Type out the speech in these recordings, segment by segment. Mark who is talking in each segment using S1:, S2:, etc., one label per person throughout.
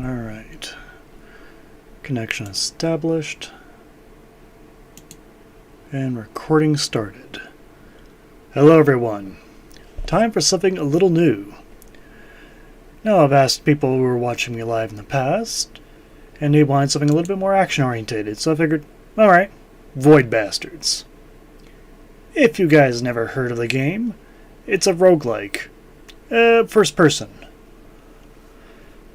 S1: Alright. Connection established. And recording started. Hello everyone. Time for something a little new. Now I've asked people who were watching me live in the past, and they wanted something a little bit more action-orientated, so I figured, alright, Void Bastards. If you guys never heard of the game, it's a roguelike. First person.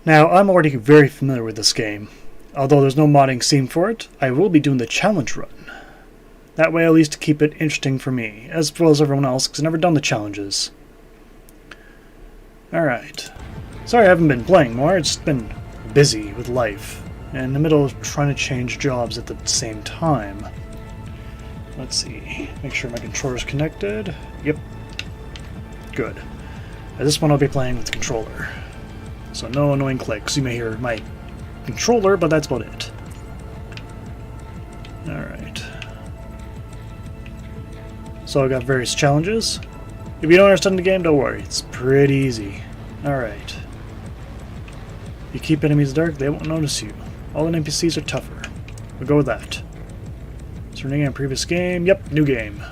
S1: Now, I'm already very familiar with this game. Although there's no modding scene for it, I will be doing the challenge run. That way, at least to keep it interesting for me, as well as everyone else, because I've never done the challenges. Alright. Sorry I haven't been playing more, it's just been busy with life, and in the middle of trying to change jobs at the same time. Let's see, make sure my controller's connected. Yep. Good. This one I'll be playing with the controller. So no annoying clicks. You may hear my controller, but that's about it. Alright. So I've got various challenges. If you don't understand the game, don't worry. It's pretty easy. Alright. You keep enemies dark, they won't notice you. All the NPCs are tougher. We'll go with that. Turning on previous game. Yep, new game.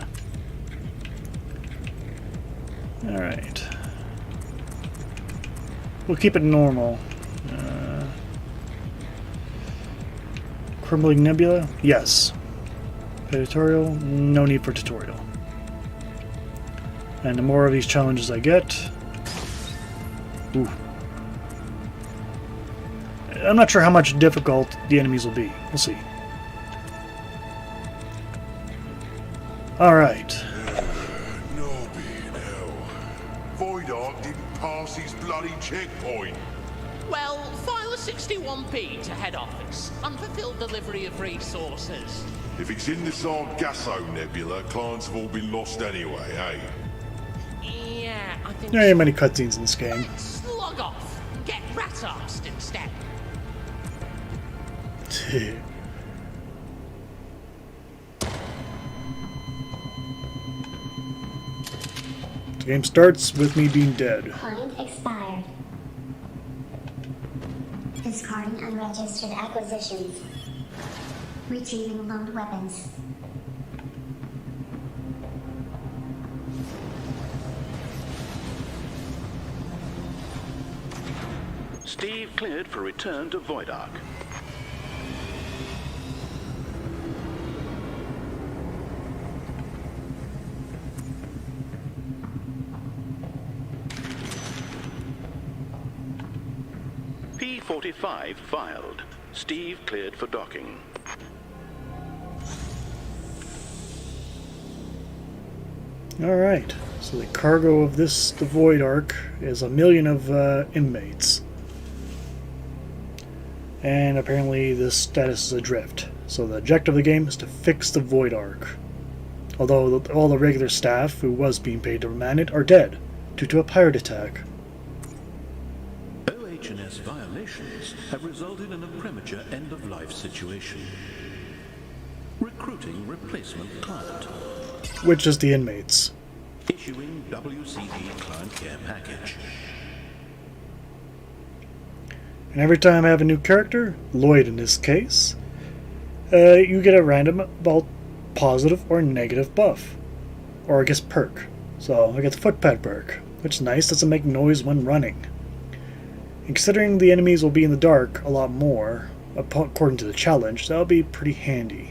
S1: Alright. We'll keep it normal. Crumbling Nebula? Yes. Tutorial? No need for tutorial. And the more of these challenges I get... Ooh. I'm not sure how much difficult the enemies will be. We'll see. Alright.
S2: No being hell. Voidark didn't pass his bloody checkpoint.
S3: Well, file a 61p to head office. Unfulfilled delivery of resources.
S2: If it's in the Sargasso Nebula, clients have all been lost anyway, eh?
S3: Yeah, I think...
S1: There ain't many cutscenes in this game.
S3: Slug off. Get rat-arsed instead.
S1: The game starts with me being dead.
S4: Client expired. Discarding unregistered acquisitions. Retrieving loaned weapons.
S5: Steve cleared for return to Voidark. P-45 filed. Steve cleared for docking.
S1: Alright, so the cargo of the Voidark is 1 million of inmates. And apparently this status is adrift. So the objective of the game is to fix the Voidark. Although all the regular staff who was being paid to man it are dead due to a pirate attack.
S5: OH&S violations have resulted in a premature end-of-life situation. Recruiting replacement client.
S1: Which is the inmates.
S5: Issuing WCD client care package.
S1: And every time I have a new character, Lloyd in this case, you get a random positive or negative buff. Or I guess perk. So I get the footpad perk, which is nice, doesn't make noise when running. And considering the enemies will be in the dark a lot more, according to the challenge, that'll be pretty handy.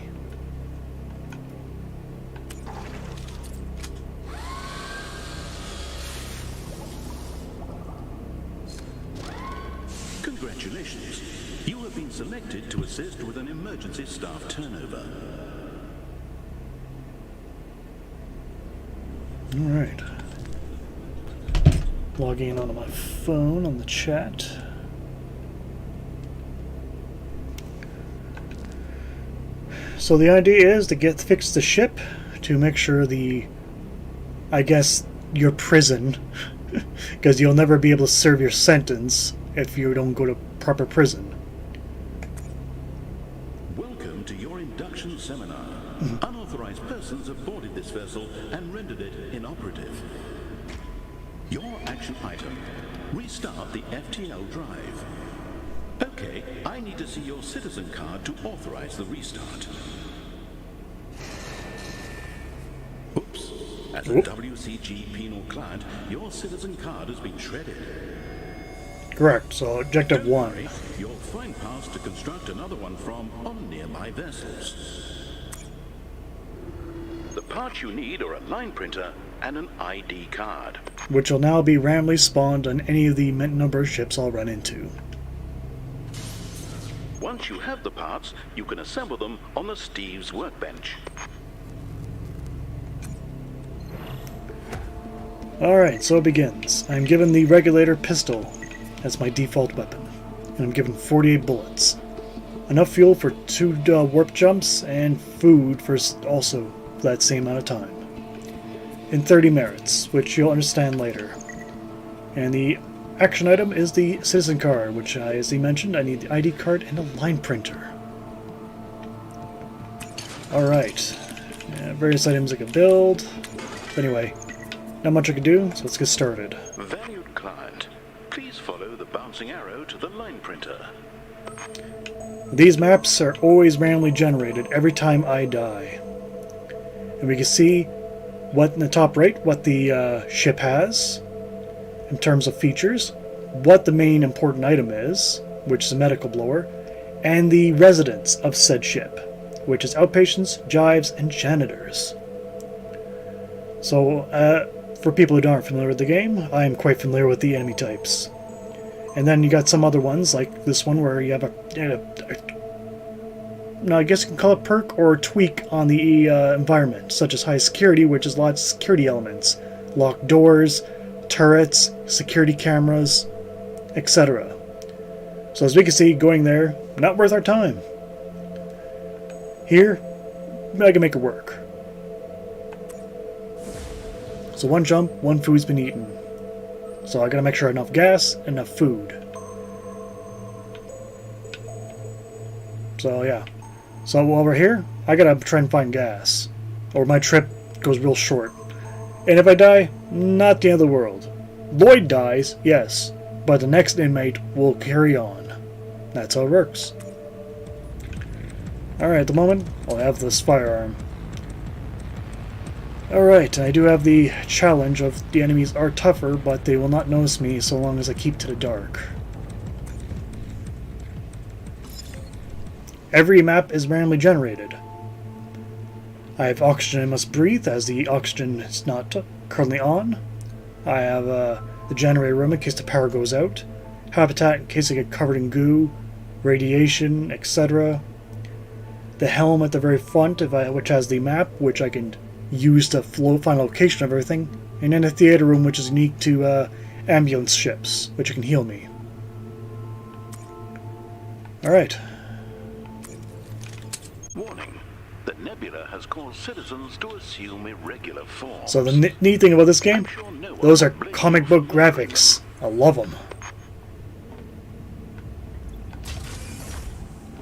S5: Congratulations. You have been selected to assist with an emergency staff turnover.
S1: Alright. Logging in onto my phone on the chat. So the idea is to fix the ship to make sure I guess, your prison, because you'll never be able to serve your sentence if you don't go to proper prison.
S5: Welcome to your induction seminar. Unauthorized persons have boarded this vessel and rendered it inoperative. Your action item: restart the FTL drive. Okay. Okay, I need to see your citizen card to authorize the restart. Oops. As a WCG penal client, your citizen card has been shredded.
S1: Correct, so objective
S5: Don't
S1: 1.
S5: worry, you'll find paths to construct another one from on nearby vessels. The parts you need are a line printer and an ID card.
S1: Which will now be randomly spawned on any of the number of ships I'll run into.
S5: Once you have the parts, you can assemble them on the Steve's workbench.
S1: Alright, so it begins. I'm given the regulator pistol as my default weapon, and I'm given 48 bullets. Enough fuel for 2 warp jumps, and food for also that same amount of time. And 30 merits, which you'll understand later. And the action item is the citizen card, which, as he mentioned, I need the ID card and a line printer. Alright, various items I can build. Anyway, not much I can do, so let's get started.
S5: Valued client, please follow the bouncing arrow to the line printer.
S1: These maps are always randomly generated every time I die. And we can see what in the top right, what the ship has in terms of features, what the main important item is, which is a medical blower, and the residents of said ship, which is outpatients, jives, and janitors. So, for people who aren't familiar with the game, I am quite familiar with the enemy types. And then you got some other ones, like this one, where you have no, I guess you can call it perk or tweak on the environment, such as high security, which is lots of security elements, locked doors, turrets, security cameras, etc. So as we can see, going there, not worth our time. Here, I can make it work. So 1 jump, 1 food's been eaten. So I gotta make sure I have enough gas and enough food. So yeah. So while we're here, I gotta try and find gas. Or my trip goes real short. And if I die, not the end of the world. Lloyd dies, yes, but the next inmate will carry on. That's how it works. Alright, at the moment, I'll have this firearm. Alright, I do have the challenge of the enemies are tougher, but they will not notice me so long as I keep to the dark. Every map is randomly generated. I have oxygen I must breathe, as the oxygen is not currently on. I have the generator room in case the power goes out. Habitat in case I get covered in goo, radiation, etc. The helm at the very front, which has the map, which I can use to find the location of everything. And then a theater room, which is unique to ambulance ships, which can heal me. Alright.
S5: Warning. The nebula has caused citizens to assume irregular forms.
S1: So the neat thing about this game, those are comic book graphics. I love them.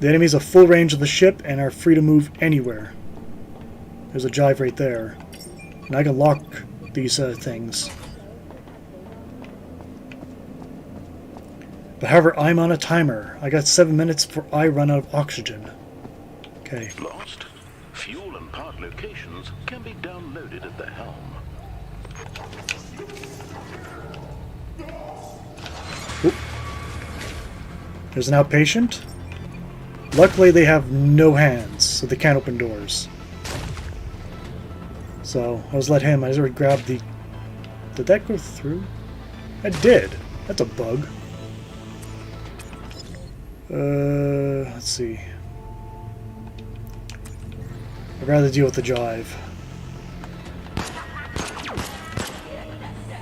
S1: The enemies have full range of the ship and are free to move anywhere. There's a jive right there. And I can lock these things. But however, I'm on a timer. I got 7 minutes before I run out of oxygen. Okay.
S5: Lost? Fuel and part locations can be downloaded at the helm.
S1: Oop. There's an outpatient. Luckily they have no hands, so they can't open doors. So, I just let him, I just already grabbed the... Did that go through? It did. That's a bug. Let's see. I'd rather deal with the jive.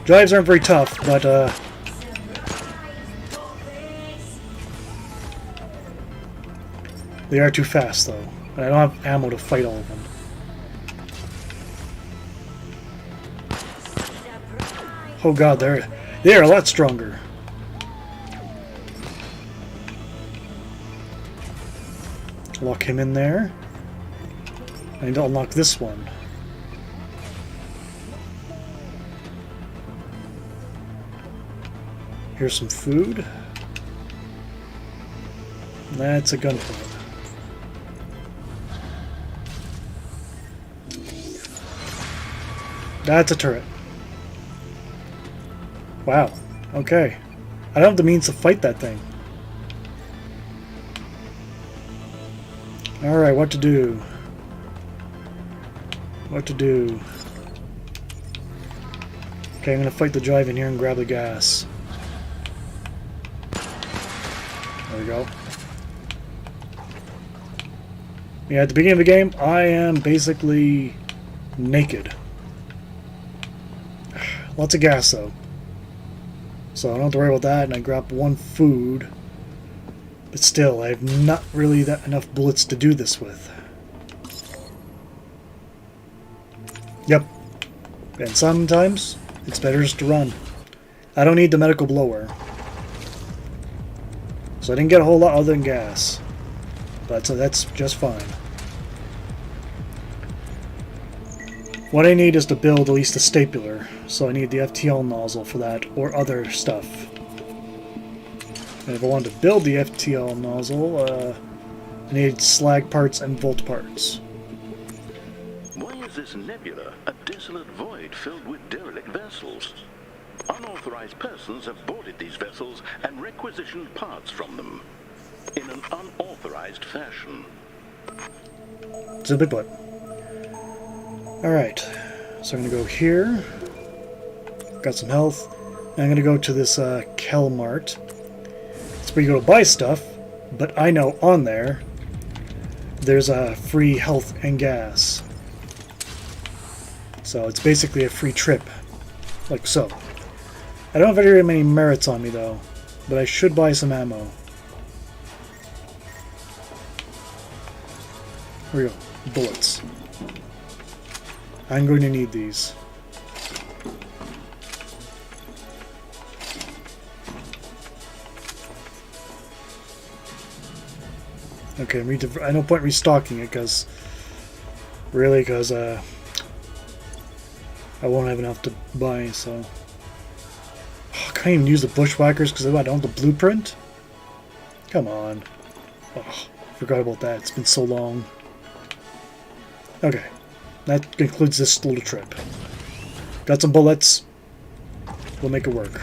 S1: Jives aren't very tough, but they are too fast, though. And I don't have ammo to fight all of them. Oh god, they are a lot stronger. Lock him in there. I need to unlock this one. Here's some food. That's a gunpoint. That's a turret. Wow. Okay. I don't have the means to fight that thing. Alright, what to do? What to do? Okay, I'm gonna fight the drive in here and grab the gas. There we go. Yeah, at the beginning of the game, I am basically naked. Lots of gas, though. So I don't have to worry about that, and I grab one food. But still, I have not really enough bullets to do this with. Yep. And sometimes, it's better just to run. I don't need the medical blower. So I didn't get a whole lot other than gas. But so that's just fine. What I need is to build at least a stapler. So I need the FTL nozzle for that, or other stuff. And if I wanted to build the FTL nozzle, I need slag parts and volt parts.
S5: Why is this nebula a desolate void filled with derelict vessels? Unauthorized persons have boarded these vessels and requisitioned parts from them in an unauthorized fashion.
S1: Simply put. Alright, so I'm going to go here. Got some health. And I'm going to go to this Kelmart. It's where you go to buy stuff, but I know on there's a free health and gas. So it's basically a free trip. Like so. I don't have very many merits on me though, but I should buy some ammo. Here we go. Bullets. I'm going to need these. Okay, I no point restocking it because I won't have enough to buy. So I can't even use the bushwhackers because I don't have the blueprint. Come on. Oh, forgot about that. It's been so long. Okay, that concludes this little trip. Got some bullets. We'll make it work.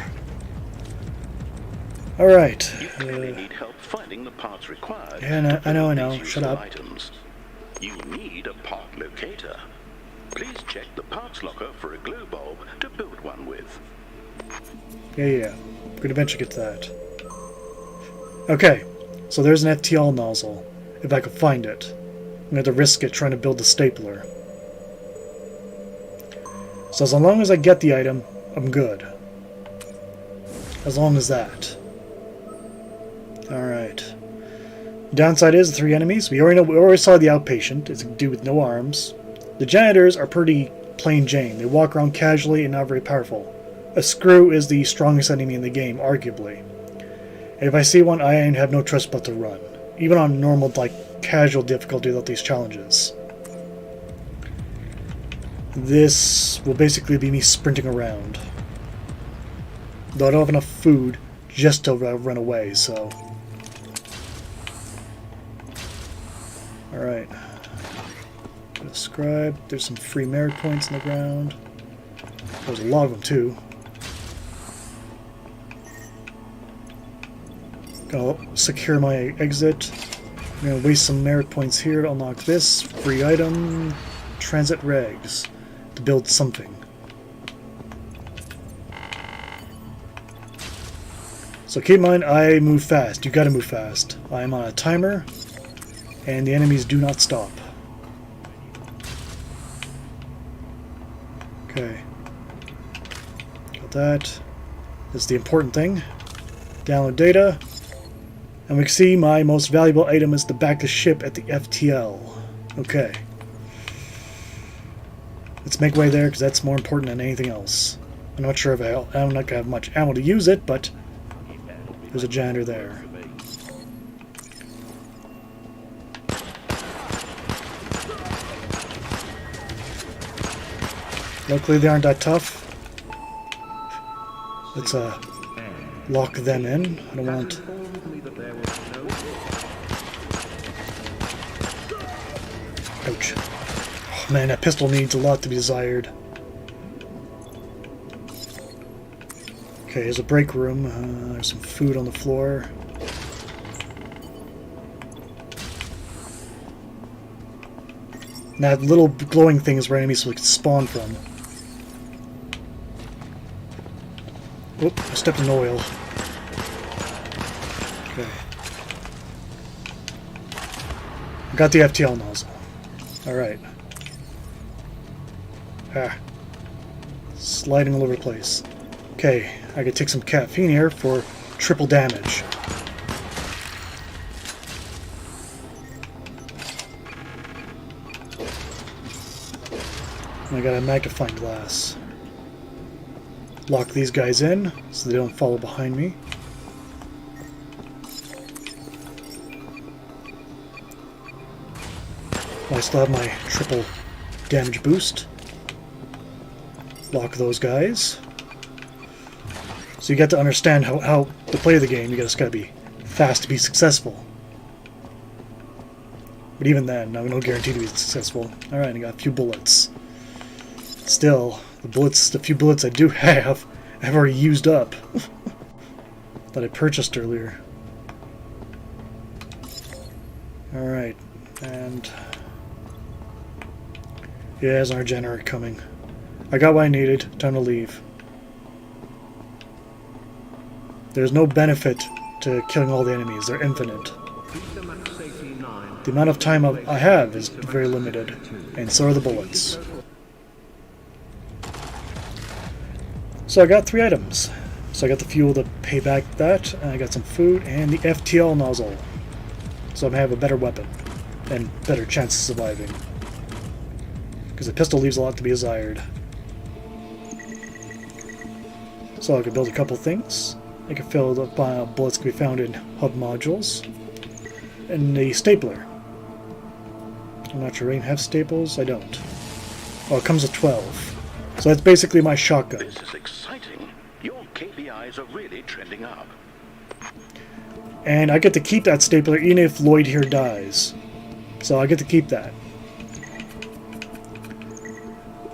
S1: All right.
S5: You clearly need help finding the parts required.
S1: Yeah, I know. Shut up.
S5: Items. You need a part locator. Please check the parts locker for a glow bulb to build one with.
S1: Yeah. We're gonna eventually get to that. Okay, so there's an FTL nozzle. If I could find it, I'm gonna have to risk it trying to build the stapler. So as long as I get the item, I'm good. As long as that. Alright. Downside is the 3 enemies. We already saw the outpatient. It's a dude with no arms. The janitors are pretty plain Jane. They walk around casually and not very powerful. A screw is the strongest enemy in the game, arguably. And if I see one, I have no choice but to run. Even on normal, casual difficulty without these challenges. This will basically be me sprinting around. Though I don't have enough food just to run away, so... Alright. Scribe. There's some free merit points in the ground. There's a lot of them, too. Gonna secure my exit. I'm gonna waste some merit points here to unlock this. Free item. Transit regs. To build something. So keep in mind, I move fast. You gotta move fast. I am on a timer, and the enemies do not stop. Okay. Got that. That's the important thing. Download data. And we can see my most valuable item is the back of the ship at the FTL. Okay. Let's make way there, because that's more important than anything else. I'm not sure if I'm not going to have much ammo to use it, but there's a janitor there. Luckily they aren't that tough. Let's lock them in. I don't want... Oh man, that pistol needs a lot to be desired. Okay, there's a break room. There's some food on the floor. And that little glowing thing is where enemies can spawn from. Oop, I stepped in oil. Okay. I got the FTL nozzle. Alright. Ah. Sliding all over the place. Okay, I could take some caffeine here for triple damage. And I got a magnifying glass. Lock these guys in so they don't follow behind me. I still have my triple damage boost. Lock those guys. So you got to understand how to play the game. You just gotta be fast to be successful. But even then, no guarantee to be successful. Alright, I got a few bullets. Still, the few bullets I do have, I've already used up. That I purchased earlier. Alright, and yeah, there's our generator coming. I got what I needed. Time to leave. There's no benefit to killing all the enemies. They're infinite. The amount of time I have is very limited, and so are the bullets. So I got 3 items. So I got the fuel to pay back that, and I got some food, and the FTL nozzle. So I'm gonna have a better weapon, and better chance of surviving. Because the pistol leaves a lot to be desired. So I can build a couple things. I can fill up bullets can be found in hub modules. And the stapler. I'm not sure I have staples. I don't. Oh, it comes with 12. So that's basically my shotgun.
S5: This is exciting. Your KPIs are really trending up.
S1: And I get to keep that stapler even if Lloyd here dies. So I get to keep that.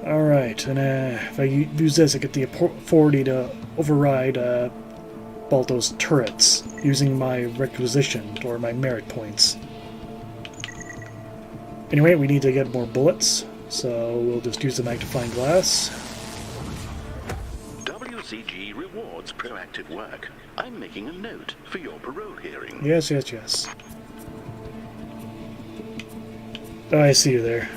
S1: Alright, and if I use this, I get the authority to override Balto's turrets using my requisition or my merit points. Anyway, we need to get more bullets, so we'll just use the magnifying glass.
S5: WCG rewards proactive work. I'm making a note for your parole hearing.
S1: Yes, yes, yes. Oh, I see you there.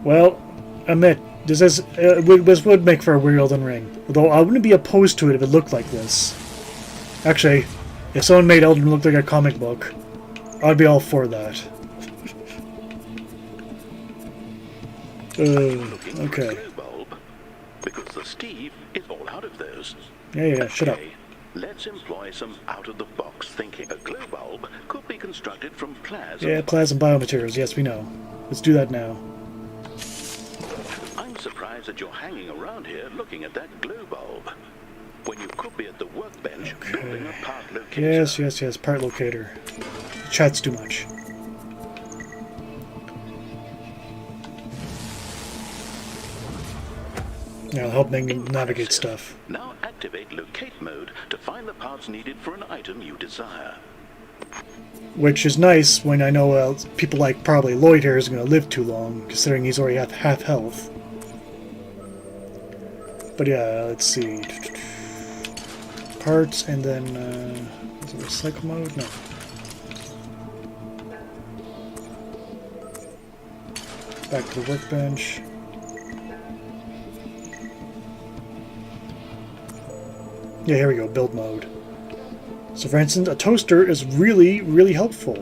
S1: Well, admit, this would make for a weird Elden Ring. Although I wouldn't be opposed to it if it looked like this. Actually, if someone made Elden Ring look like a comic book, I'd be all for that. Okay.
S5: Because the Steve is all out of those.
S1: Yeah, shut up.
S5: Let's employ some out-of-the-box thinking. A glow bulb could be constructed from plasma.
S1: Yeah, plasma biomaterials. Yes, we know. Let's do that now.
S5: I'm surprised that you're hanging around here looking at that glow bulb, when you could be at the workbench building a part locator.
S1: Yes, part locator. Chat's too much. Now help me navigate stuff.
S5: Now activate locate mode to find the parts needed for an item you desire.
S1: Which is nice when I know people like probably Lloyd here isn't going to live too long, considering he's already at half health. But yeah, let's see. Parts, and then, is it recycle mode? No. Back to the workbench. Yeah, here we go, build mode. So for instance, a toaster is really, really helpful,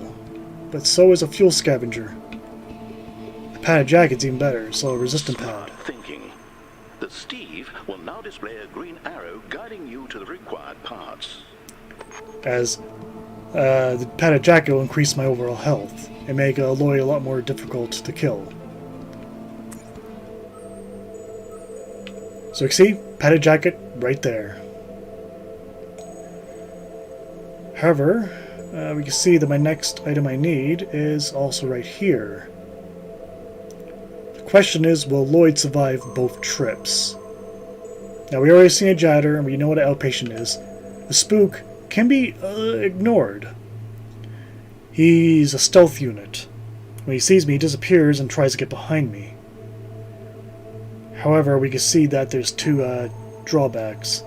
S1: but so is a fuel scavenger. A padded jacket's even better, so a resistant pad.
S5: Thinking. The Steve will now display a green arrow guiding you to the required parts.
S1: As the padded jacket will increase my overall health and make Lloyd a lot more difficult to kill. So you see, padded jacket right there. However, we can see that my next item I need is also right here. question is, will Lloyd survive both trips? Now, we already seen a Jatter, and we know what an outpatient is. A spook can be ignored. He's a stealth unit. When he sees me, he disappears and tries to get behind me. However, we can see that there's two drawbacks.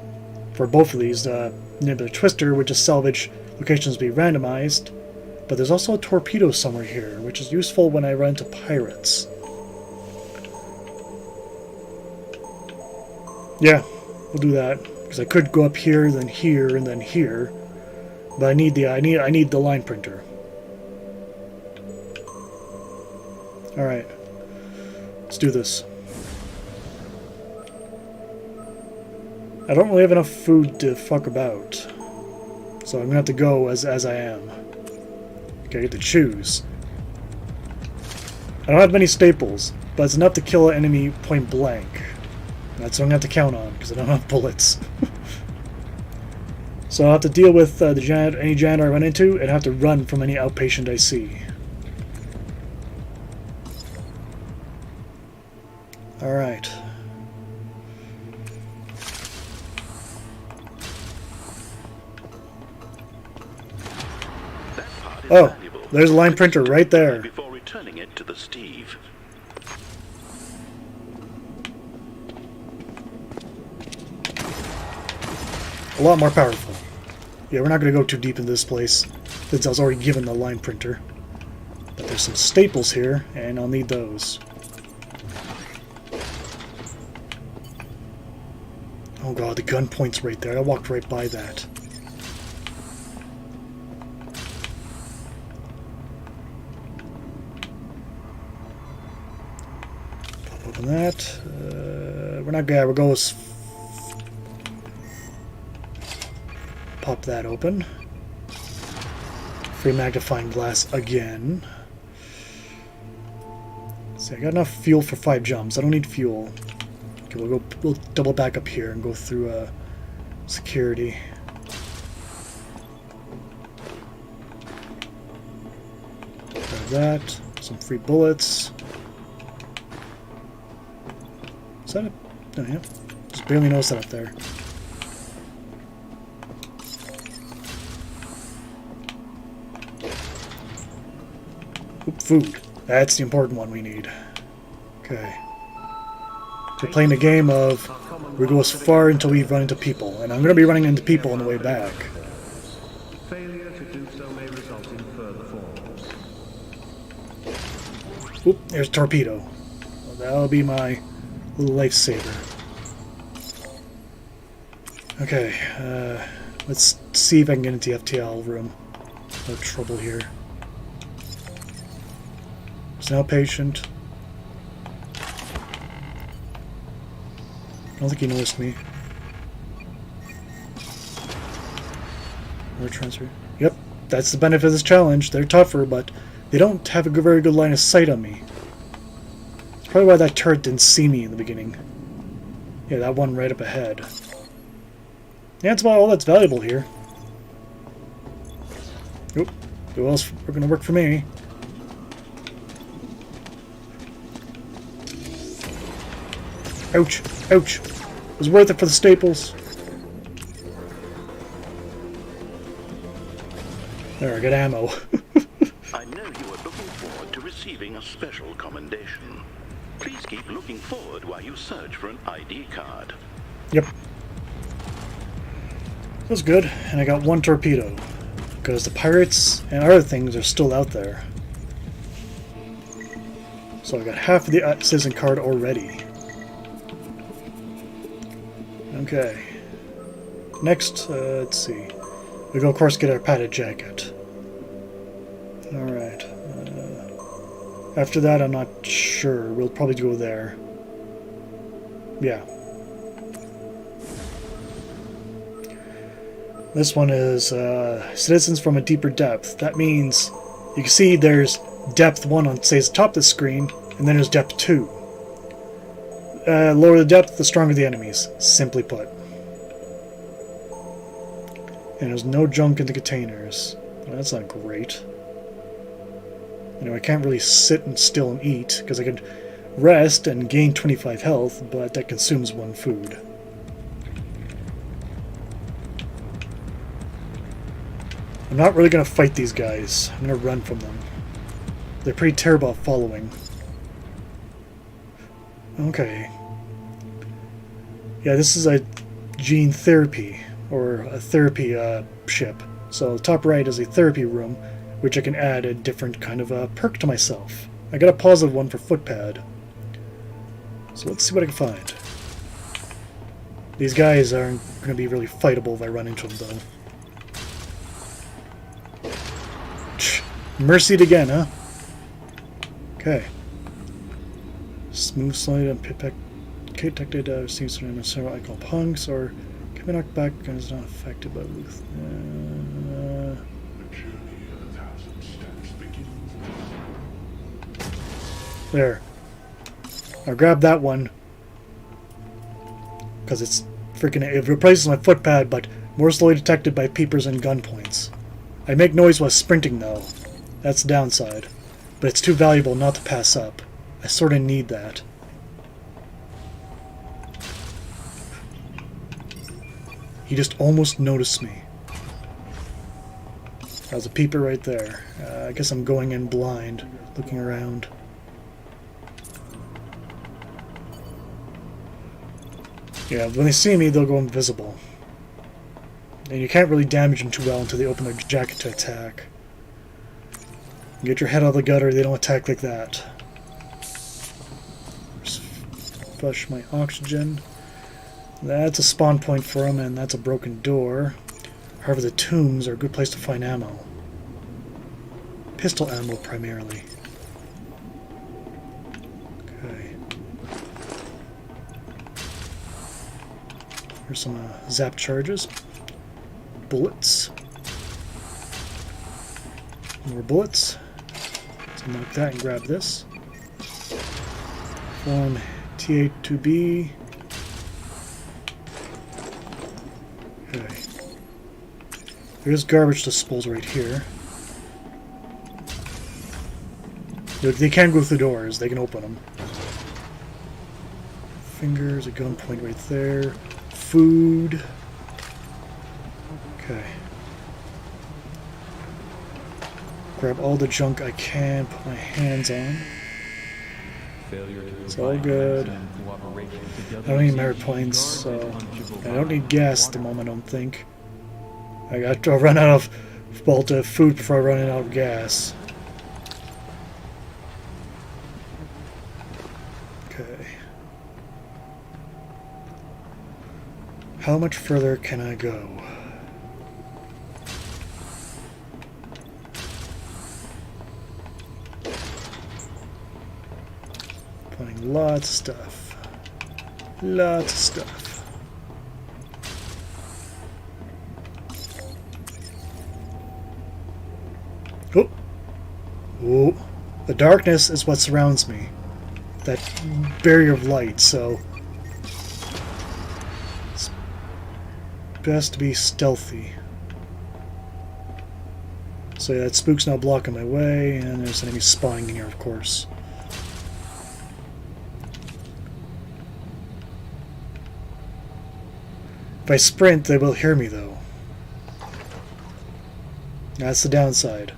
S1: For both of these, the Nibbler Twister would just salvage locations be randomized, but there's also a torpedo somewhere here, which is useful when I run into pirates. Yeah, we'll do that, because I could go up here, then here, and then here, but I need the line printer. All right, let's do this. I don't really have enough food to fuck about, so I'm gonna have to go as I am. Okay, I get to choose. I don't have many staples, but it's enough to kill an enemy point blank. That's what I'm gonna have to count on, because I don't have bullets. So I'll have to deal with any janitor I run into, and have to run from any outpatient I see. Alright. Oh, there's a line printer right there.
S5: Before returning it to the Steve.
S1: A lot more powerful. Yeah, we're not going to go too deep in this place, since I was already given the line printer. But there's some staples here, and I'll need those. Oh god, the gun point's right there. I walked right by that. Pop open that. We're not gonna. We'll go with. Pop that open. Free magnifying glass again. See, I got enough fuel for 5 jumps. I don't need fuel. Okay, we'll double back up here and go through security. Grab that. Some free bullets. Is that it? No, yeah. Just barely noticed that up there. Oop, food. That's the important one we need. Okay. We're playing a game of we go as far until we run into people, and I'm going to be running into people on the way back.
S6: Failure to do so may result in further falls.
S1: Oop, there's a torpedo. Well, that'll be my little lifesaver. Okay, let's see if I can get into the FTL room. No trouble here. There's an outpatient. I don't think he noticed me. More transfer. Yep, that's the benefit of this challenge. They're tougher, but they don't have a very good line of sight on me. That's probably why that turret didn't see me in the beginning. Yeah, that one right up ahead. Yeah, that's about all that's valuable here. Oop, who else are gonna work for me? Ouch! Ouch! It was worth it for the staples. There, I got ammo.
S5: I know you are looking forward to receiving a special commendation. Please keep looking forward while you search for an ID card.
S1: Yep. That's good, and I got 1 torpedo. Because the pirates and other things are still out there. So I got half of the citizen card already. Okay. Next, let's see. We go, of course, get our padded jacket. Alright. After that, I'm not sure. We'll probably go there. Yeah. This one is citizens from a deeper depth. That means you can see there's depth 1 on, say, the top of the screen, and then there's depth 2. Lower the depth, the stronger the enemies, simply put. And there's no junk in the containers. Well, that's not great. You know, I can't really sit and still and eat, because I could rest and gain 25 health, but that consumes 1 food. I'm not really going to fight these guys. I'm going to run from them. They're pretty terrible at following. Okay. Yeah, this is a gene therapy, or a therapy ship. So top right is a therapy room, which I can add a different kind of perk to myself. I got a positive one for footpad. So let's see what I can find. These guys aren't going to be really fightable if I run into them, though. Mercied again, huh? Okay. Smooth slide and pit detected seems to be several icon punks or can be knocked back and is not affected by Luth. There. I'll grab that one. Because it replaces my footpad, but more slowly detected by peepers and gun points. I make noise while sprinting, though. That's the downside. But it's too valuable not to pass up. I sort of need that. He just almost noticed me. There's a peeper right there. I guess I'm going in blind, looking around. Yeah, when they see me, they'll go invisible. And you can't really damage them too well until they open their jacket to attack. Get your head out of the gutter, they don't attack like that. Just flush my oxygen. That's a spawn point for them, and that's a broken door. However, the tombs are a good place to find ammo. Pistol ammo, primarily. Okay. Here's some zap charges. Bullets. More bullets. So mark that and grab this. Form T82B. Okay. There's garbage disposal right here. They can go through doors. They can open them. Fingers, a gun point right there. Food. Okay. Grab all the junk I can, put my hands on. It's all good. I don't need merit points, so I don't need gas at the moment, I don't think. I got to run out of food before I run out of gas. Okay. How much further can I go? Finding lots of stuff. Lots of stuff. Oh! Oh! The darkness is what surrounds me. That barrier of light, so it's best to be stealthy. So yeah, that spook's now blocking my way, and there's enemies spawning in here, of course. If I sprint, they will hear me, though. That's the downside.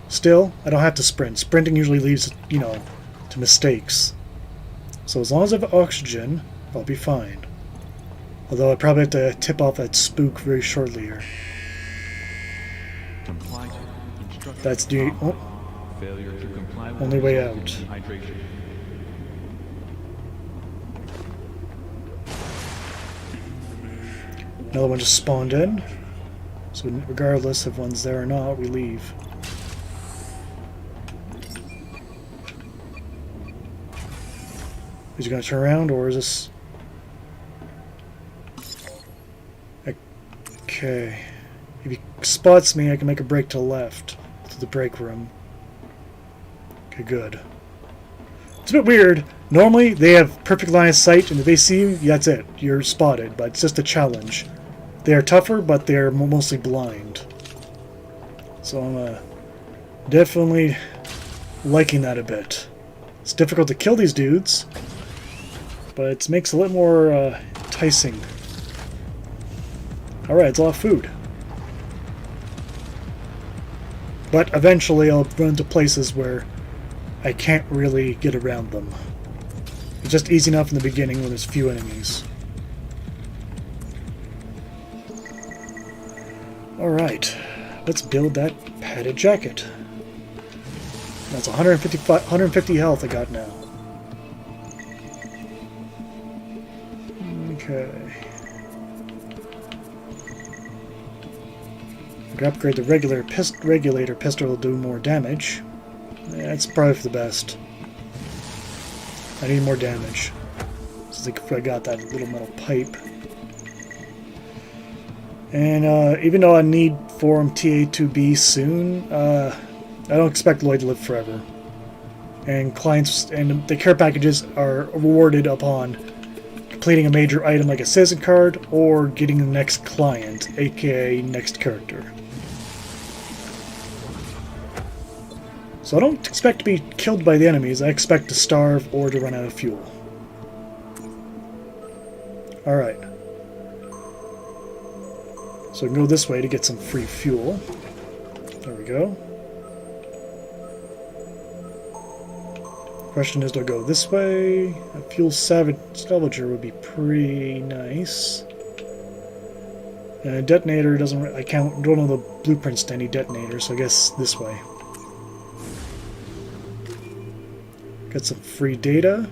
S1: Still, I don't have to sprint. Sprinting usually leads, you know, to mistakes. So as long as I have oxygen, I'll be fine. Although I probably have to tip off that spook very shortly here. That's the only way out. Another one just spawned in. So regardless if one's there or not, we leave. Is he going to turn around, or is this... Okay. If he spots me, I can make a break to the left. To the break room. Okay, good. It's a bit weird. Normally, they have perfect line of sight, and if they see you, that's it. You're spotted, but it's just a challenge. They are tougher, but they're mostly blind. So I'm definitely liking that a bit. It's difficult to kill these dudes, but it makes it a little more enticing. Alright, it's a lot of food. But eventually I'll run into places where I can't really get around them. It's just easy enough in the beginning when there's few enemies. Alright, let's build that padded jacket. That's 150 health I got now. Okay. I can upgrade the regulator pistol to do more damage. That's probably for the best. I need more damage. Since I got that little metal pipe. And even though I need Forum TA2B soon, I don't expect Lloyd to live forever. And clients and the care packages are rewarded upon completing a major item like a citizen card or getting the next client, aka next character. So I don't expect to be killed by the enemies, I expect to starve or to run out of fuel. Alright. So I can go this way to get some free fuel. There we go. Question is, do I go this way? A fuel scavenger would be pretty nice. And a detonator doesn't... I don't know the blueprints to any detonator, so I guess this way. Got some free data.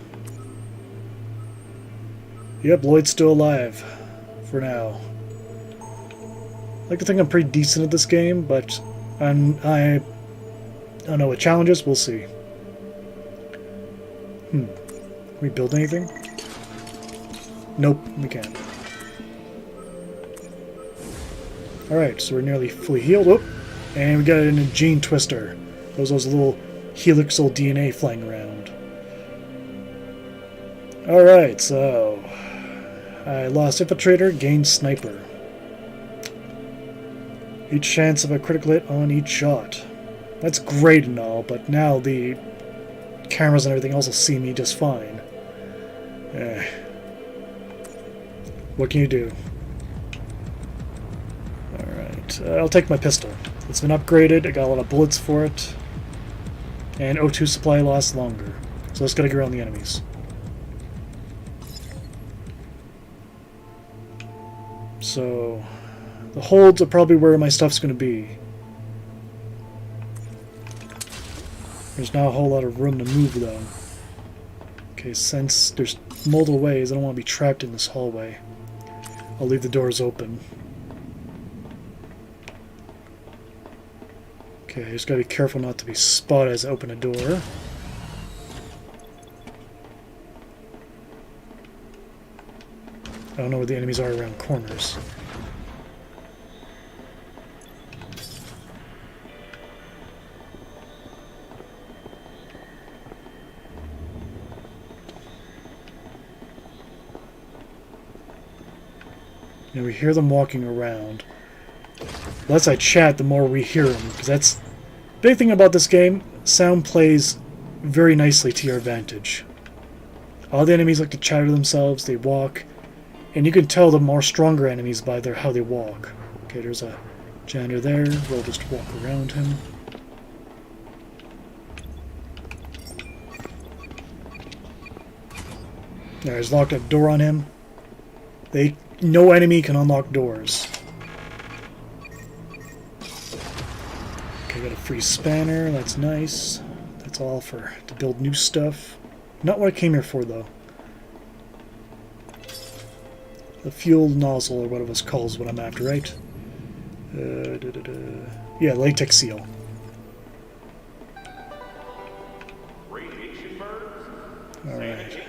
S1: Yep, Lloyd's still alive. For now. I like to think I'm pretty decent at this game, but I don't know what challenges, we'll see. Can we build anything? Nope, we can't. Alright, so we're nearly fully healed. Oh, and we got it in a gene twister. Those little helixal DNA flying around. Alright, so I lost infiltrator, gained sniper. Each chance of a critical hit on each shot. That's great and all, but now the cameras and everything else will see me just fine. What can you do? Alright, I'll take my pistol. It's been upgraded, I got a lot of bullets for it. And O2 supply lasts longer. So let's gotta get around the enemies. So the holds are probably where my stuff's going to be. There's not a whole lot of room to move, though. Okay, since there's multiple ways, I don't want to be trapped in this hallway. I'll leave the doors open. Okay, I just got to be careful not to be spotted as I open a door. I don't know where the enemies are around corners. You know, we hear them walking around. The less I chat, the more we hear them, because that's the big thing about this game. Sound plays very nicely to your advantage. All the enemies like to chatter themselves, they walk, and you can tell the more stronger enemies by how they walk. Okay, there's a janitor there. We'll just walk around him. There's locked a door on him. No enemy can unlock doors. Okay, got a free spanner. That's nice. That's all to build new stuff. Not what I came here for, though. The fuel nozzle, or whatever it's called, is what I'm after, right? Yeah, latex seal. Alright.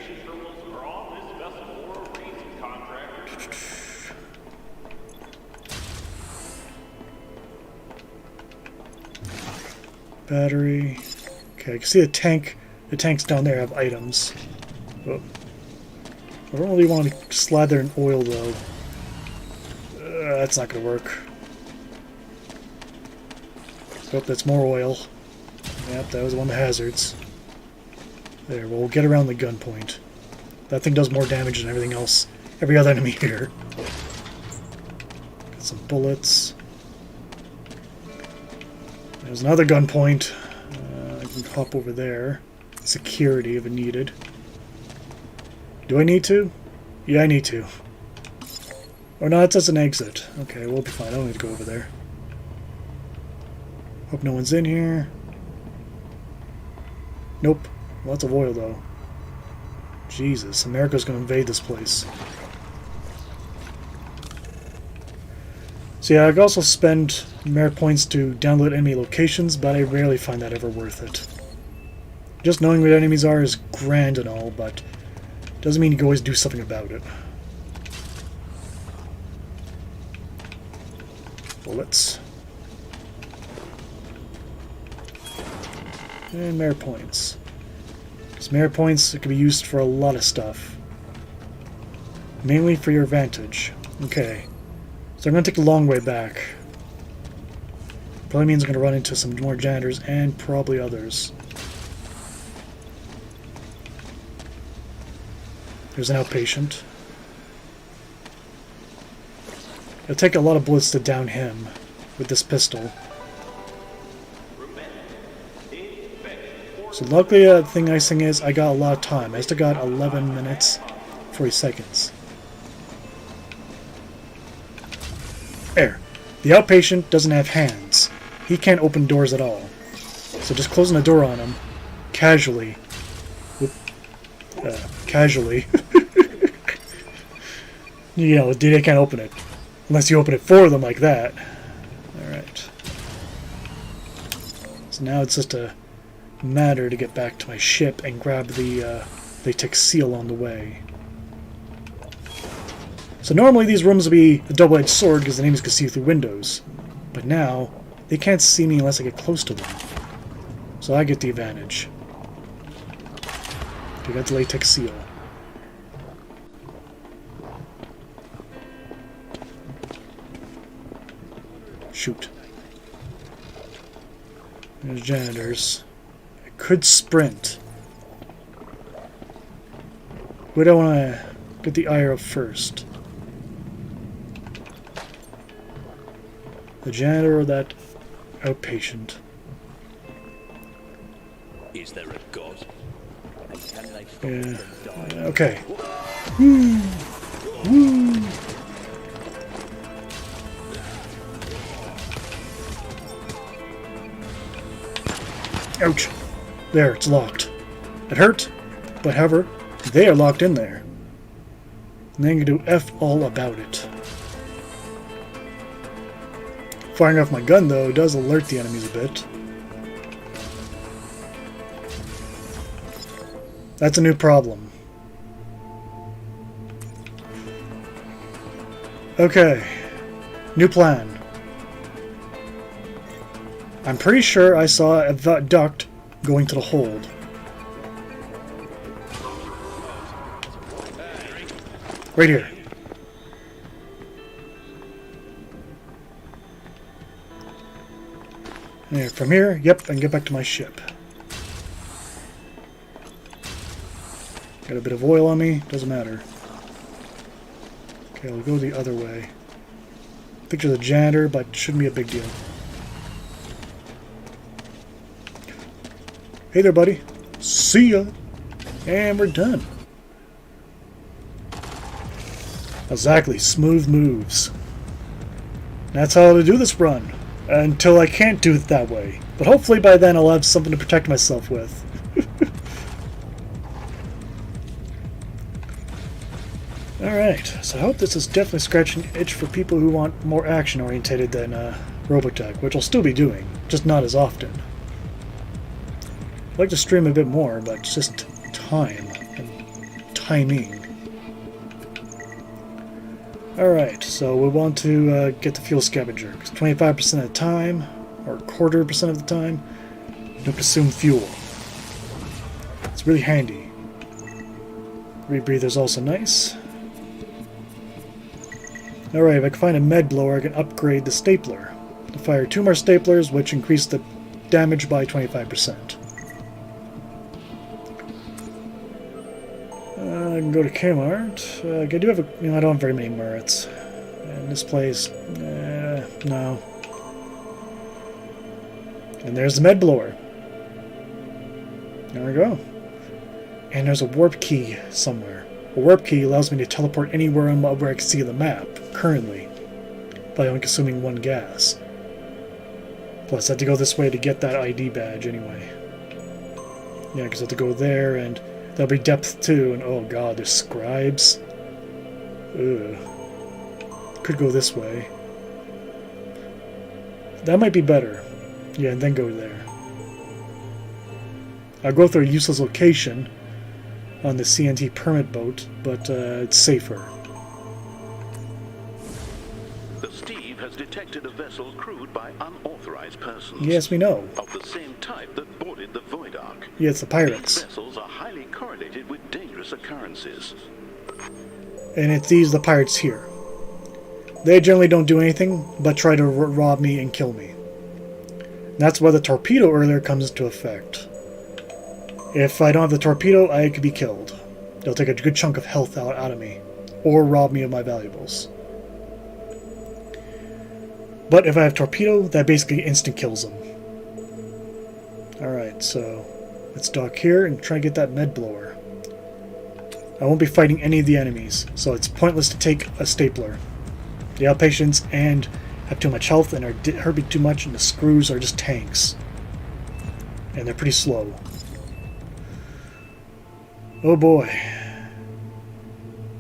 S1: Battery. Okay, I can see the tank. The tanks down there have items. Oh. I don't really want to slide there in oil, though. That's not going to work. Oh, that's more oil. Yep, that was one of the hazards. There, we'll get around the gun point. That thing does more damage than everything else. Every other enemy here. Got some bullets. There's another gun point. I can hop over there. Security if needed. Do I need to? Yeah, I need to. Or no, it says an exit. Okay, we'll be fine. I don't need to go over there. Hope no one's in here. Nope. Lots of oil, though. Jesus, America's gonna invade this place. So yeah, I can also spend merit points to download enemy locations, but I rarely find that ever worth it. Just knowing where enemies are is grand and all, but doesn't mean you can always do something about it. Bullets. And merit points. Because merit points can be used for a lot of stuff. Mainly for your advantage. Okay. So I'm going to take the long way back. Probably means I'm going to run into some more janitors and probably others. There's an outpatient. It'll take a lot of bullets to down him with this pistol. So luckily the nice thing is I got a lot of time. I still got 11 minutes, 40 seconds. There. The outpatient doesn't have hands. He can't open doors at all. So just closing the door on him, casually. Casually. You know, they can't open it. Unless you open it for them like that. Alright. So now it's just a matter to get back to my ship and grab the latex seal on the way. So normally these rooms would be a double-edged sword because the enemies can see through windows. But now, they can't see me unless I get close to them. So I get the advantage. I got the latex seal. Shoot. There's janitors. I could sprint. Who do I want to get the ire of first? The janitor or that outpatient?
S7: Is there a god? And can they stop
S1: Yeah.
S7: from dying?
S1: Okay. Woo. Woo. Ouch. There, it's locked. It hurt, but however, they are locked in there. And they can do F all about it. Firing off my gun, though, does alert the enemies a bit. That's a new problem. Okay. New plan. I'm pretty sure I saw a duct going to the hold. Right here. There, from here, yep, I can get back to my ship. Got a bit of oil on me, doesn't matter. Okay, I'll go the other way. I think there's a janitor, but shouldn't be a big deal. Hey there, buddy. See ya. And we're done. Exactly, smooth moves. That's how to do this run. Until I can't do it that way. But hopefully by then I'll have something to protect myself with. Alright, so I hope this is definitely scratching an itch for people who want more action-orientated than Robotech, which I'll still be doing, just not as often. I'd like to stream a bit more, but it's just time and timing. Alright, so we want to get the fuel scavenger, because 25% of the time, or a quarter percent of the time, you consume fuel. It's really handy. Rebreather's also nice. Alright, if I can find a med blower, I can upgrade the stapler. To fire 2 more staplers, which increase the damage by 25%. can go to Kmart. I do have a... You know, I don't have very many merits. And this place... no. And there's the med blower. There we go. And there's a warp key somewhere. A warp key allows me to teleport anywhere on where I can see the map, currently, by only consuming 1 gas. Plus, I have to go this way to get that ID badge anyway. Yeah, because I have to go there, and there'll be depth too, and oh god, there's scribes. Ugh. Could go this way. That might be better. Yeah, and then go there. I'll go through a useless location on the CNT permit boat, but it's safer.
S5: The Steve has detected a vessel crewed by unauthorized persons.
S1: Yes, we know.
S5: Of the same type that boarded the Void Ark.
S1: Yeah, it's the pirates.
S5: These vessels are highly correlated with dangerous occurrences.
S1: And it's these, the pirates here. They generally don't do anything but try to rob me and kill me. That's why the torpedo earlier comes into effect. If I don't have the torpedo, I could be killed. They'll take a good chunk of health out of me, or rob me of my valuables. But if I have torpedo, that basically instant kills them. Alright, so let's dock here and try to get that med blower. I won't be fighting any of the enemies, so it's pointless to take a stapler. The outpatients and have too much health and are hurt me too much, and the screws are just tanks. And they're pretty slow. Oh boy.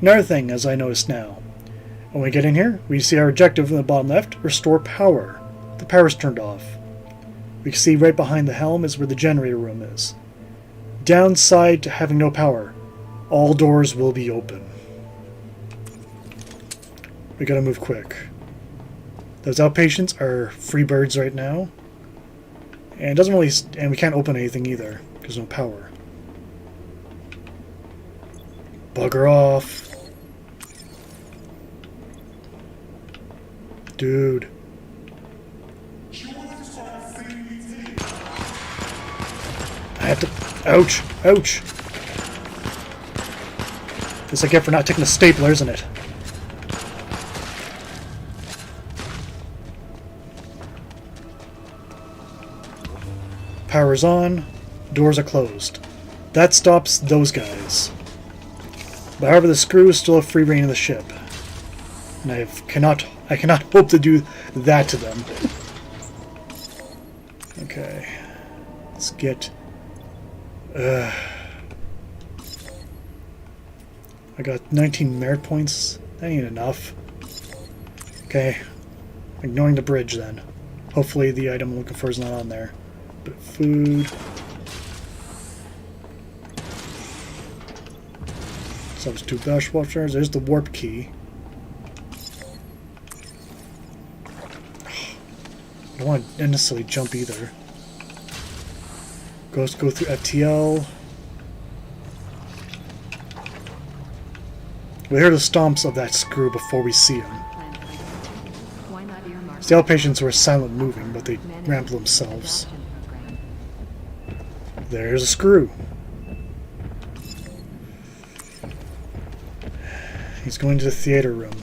S1: Another thing, as I notice now. When we get in here, we see our objective in the bottom left, restore power. The power's turned off. We can see right behind the helm is where the generator room is. Downside to having no power. All doors will be open. We gotta move quick. Those outpatients are free birds right now. And it doesn't really... And we can't open anything either, because no power. Bugger off. Dude. I have to... Ouch! Ouch! This I get for not taking the stapler, isn't it? Power's on. Doors are closed. That stops those guys. But however, the screws still have free reign of the ship. And I cannot hope to do that to them. Okay. Let's get... I got 19 merit points. That ain't enough. Okay. Ignoring the bridge then. Hopefully the item I'm looking for is not on there. But food... Substitute bash watchers. There's the warp key. I don't want to necessarily jump either. Go through FTL. We'll hear the stomps of that screw before we see him. It's the outpatients who are silent moving, but they ramble themselves. There's a screw. He's going to the theater room.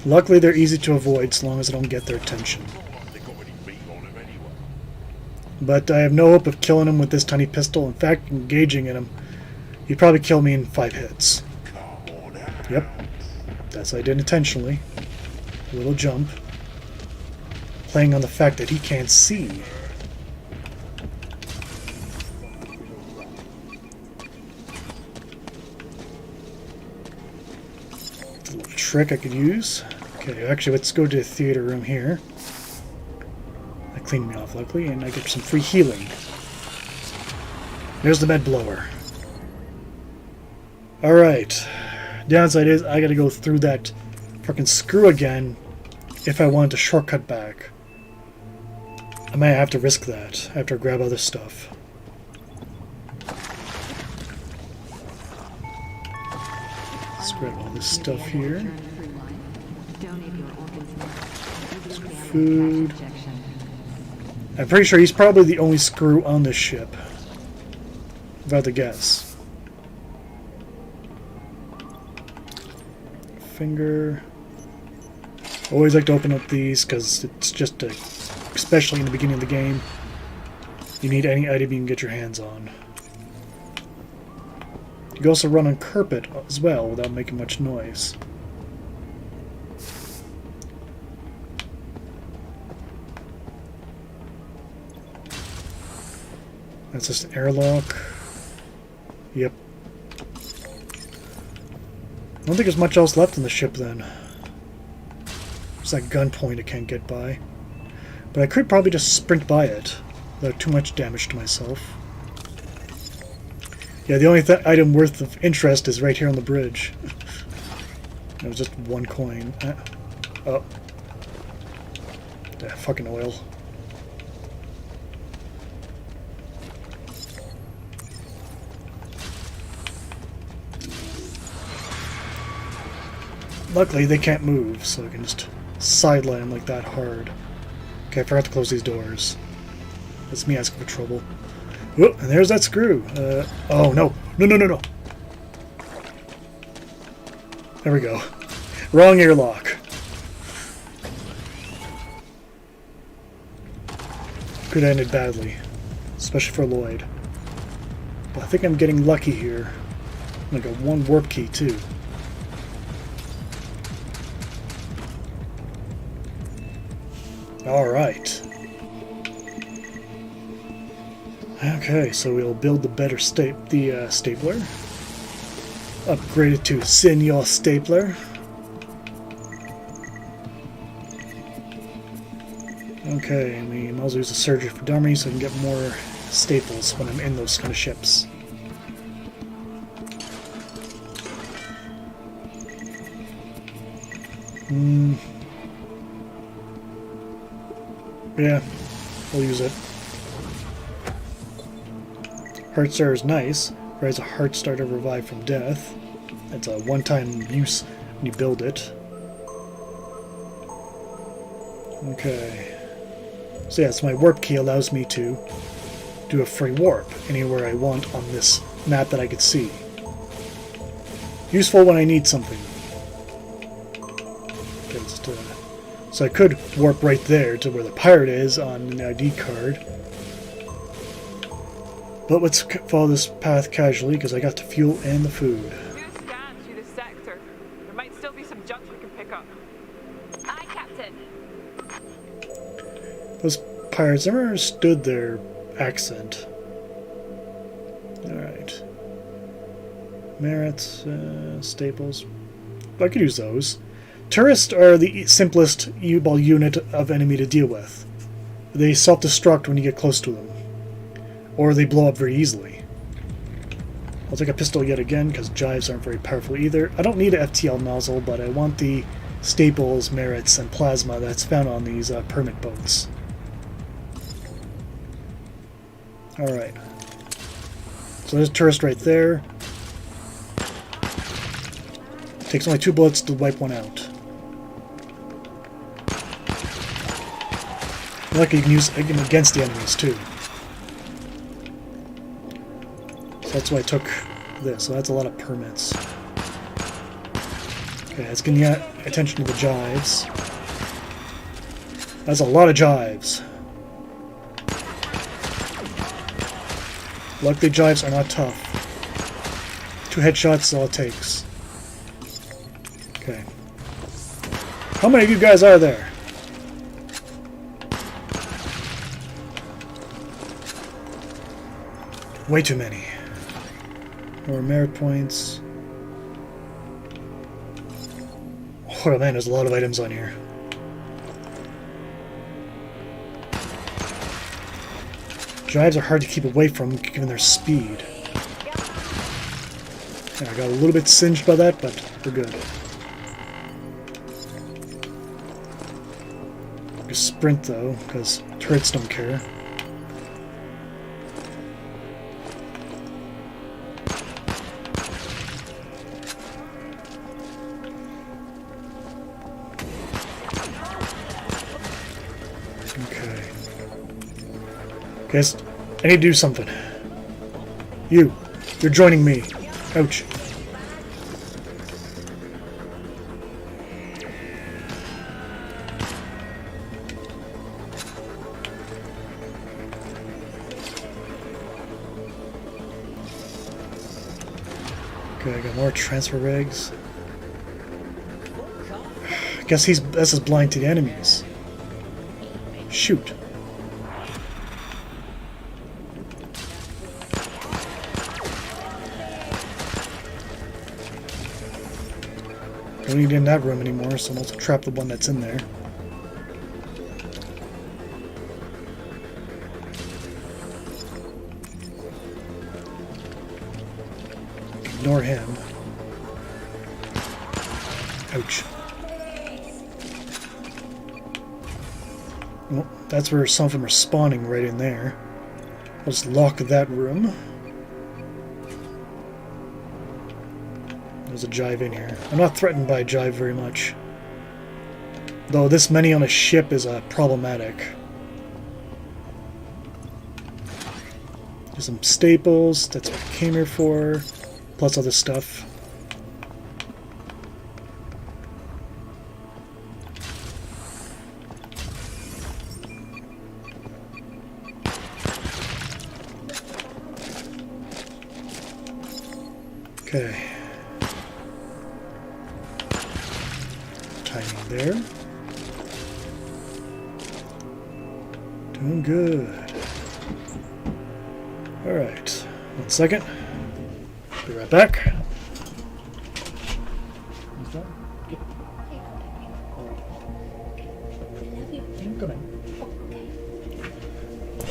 S1: Luckily, they're easy to avoid so long as I don't get their attention. But I have no hope of killing him with this tiny pistol. In fact, engaging in him, he'd probably kill me in 5 hits. Yep. That's what I did intentionally. A little jump. Playing on the fact that he can't see. It's a little trick I could use. Okay, actually, let's go to the theater room here. That cleaned me off, luckily, and I get some free healing. There's the med blower. Alright. Downside is, I gotta go through that fucking screw again if I want to shortcut back. I might have to risk that. I have to grab other stuff. Let's grab all this stuff here. Food. I'm pretty sure he's probably the only screw on this ship. if I had to guess. Finger. Always like to open up these because it's just a, especially in the beginning of the game, you need any item you can get your hands on. You can also run on carpet as well without making much noise. That's just an airlock. Yep. I don't think there's much else left in the ship then. There's that gunpoint I can't get by. But I could probably just sprint by it without too much damage to myself. Yeah, the only item worth of interest is right here on the bridge. It was just 1 coin. Oh. Yeah, fucking oil. Luckily, they can't move, so I can just sideline them like that hard. Okay, I forgot to close these doors. That's me asking for trouble. Oh, and there's that screw. Oh, no. No. There we go. Wrong airlock. Could have ended badly. Especially for Lloyd. But I think I'm getting lucky here. I got 1 warp key, too. Alright. Okay, so we'll build the better stapler. Upgrade it to Senior Stapler. Okay, and we might as well use the surgery for dummies so I can get more staples when I'm in those kind of ships. Yeah, we'll use it. Heart Starter is nice. Provides a heart starter revive from death. It's a one-time use when you build it. Okay. So yeah, so my warp key allows me to do a free warp anywhere I want on this map that I could see. Useful when I need something. So I could warp right there to where the pirate is on an ID card. But let's follow this path casually because I got the fuel and the food.
S8: Do a scan through this sector. There might still be some junk we can pick up. Aye, Captain.
S1: Those pirates, I never understood their accent. Alright. Merits, staples. I could use those. Tourists are the simplest U-ball unit of enemy to deal with. They self-destruct when you get close to them. Or they blow up very easily. I'll take a pistol yet again, because jives aren't very powerful either. I don't need an FTL nozzle, but I want the staples, merits, and plasma that's found on these permit boats. Alright. So there's a tourist right there. Takes only 2 bullets to wipe one out. Lucky you can use them against the enemies too. So that's why I took this. So that's a lot of permits. Okay, let's get the attention to the jives. That's a lot of jives. Luckily, jives are not tough. 2 headshots is all it takes. Okay. How many of you guys are there? Way too many. More merit points. Oh man, there's a lot of items on here. Jives are hard to keep away from given their speed. Yeah, I got a little bit singed by that, but we're good. Just sprint though, because turrets don't care. Guys, I need to do something. You're joining me. Ouch. Okay, I got more transfer rigs. I guess this is blind to the enemies. Shoot. Don't need in that room anymore, so I'll also trap the one that's in there. Ignore him. Ouch. Well, that's where some of them are spawning, right in there. I'll just lock that room. There's a Jive in here. I'm not threatened by Jive very much. Though this many on a ship is problematic. There's some staples, that's what I came here for. Plus other stuff. Okay. Timing there. Doing good. Alright. 1 second. Be right back.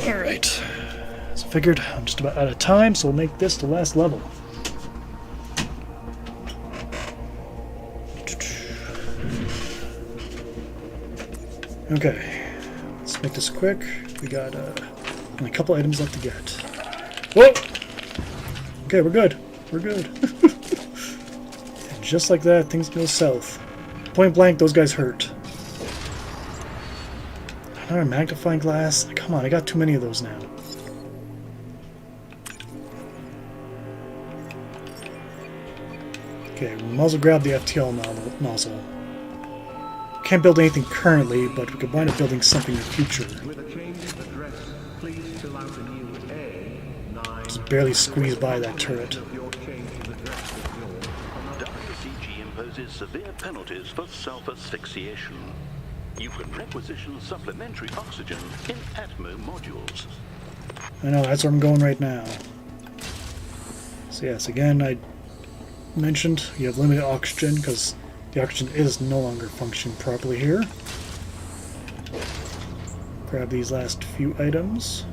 S1: Alright. As I figured, I'm just about out of time, so we'll make this the last level. Okay, let's make this quick. We got only a couple items left to get. Whoa! Okay, we're good. We're good. And just like that, things go south. Point blank, those guys hurt. Another magnifying glass? Come on, I got too many of those now. Okay, we might as well grab the FTL nozzle. Can't build anything currently, but we could wind up building something in the future.
S6: With a change of address, please fill out a new A9.
S1: Just barely squeezed by that turret.
S5: WCG imposes severe penalties for self-asphyxiation. You can requisition supplementary oxygen in Atmo modules.
S1: I know, that's where I'm going right now. So yes, again, I mentioned you have limited oxygen because the oxygen is no longer functioning properly here. Grab these last few items.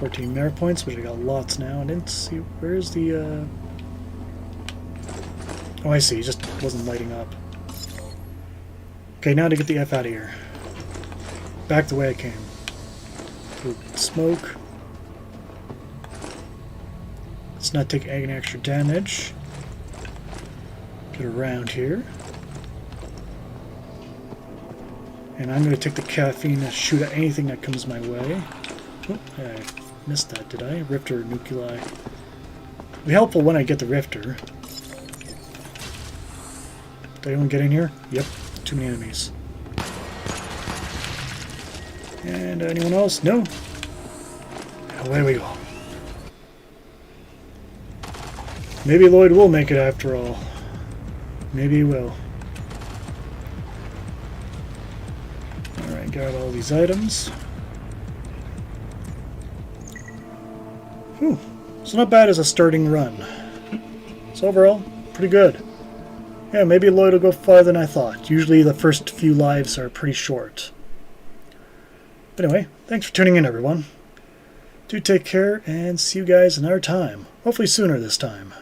S1: 14 merit points, which I got lots now. I didn't see, where's the, oh, I see, it just wasn't lighting up. Okay, now to get the F out of here. Back the way I came. Through smoke. Let's not take any extra damage. Get around here. And I'm going to take the caffeine and shoot at anything that comes my way. Oh, I missed that, did I? Rifter nuclei. It'll be helpful when I get the Rifter. Did anyone get in here? Yep, too many enemies. And anyone else? No? Away we go. Maybe Lloyd will make it after all. Maybe he will. Alright, got all these items. Whew. So not bad as a starting run. So overall, pretty good. Yeah, maybe Lloyd will go farther than I thought. Usually the first few lives are pretty short. But anyway, thanks for tuning in, everyone. Do take care, and see you guys another time. Hopefully sooner this time.